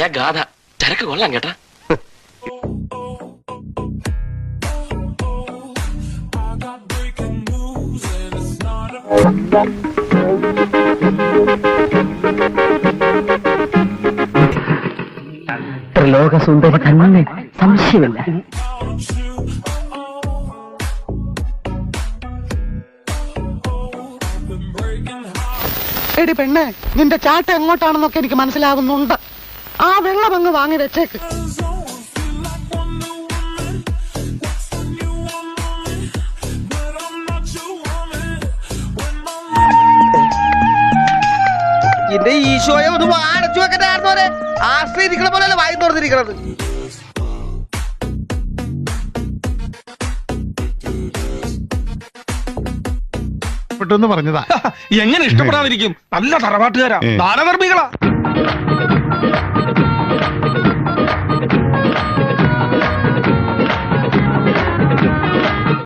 ഗാഥ ചരക്ക് കൊള്ളാം കേട്ടാ. ലോകസുന്ദരി കണ്ണു സംശയമില്ല. എടി പെണ്ണെ, നിന്റെ ചാട്ട എങ്ങോട്ടാണെന്നൊക്കെ എനിക്ക് മനസ്സിലാവുന്നുണ്ട്. ആ വെള്ളം അങ്ങ് വാങ്ങി വെച്ചേക്ക്. എന്റെ ഈശോയെ ഒന്ന് അടച്ചു വെക്കണ്ടായിരുന്നോരെ. ആശ്രയിരിക്കണ പോലെയല്ല വായി തുറന്നിരിക്കണത്. പറഞ്ഞതാ. എങ്ങനെ ഇഷ്ടപ്പെടാതിരിക്കും? നല്ല തറവാട്ടുകാരാ, ദാനധർമ്മികളാ.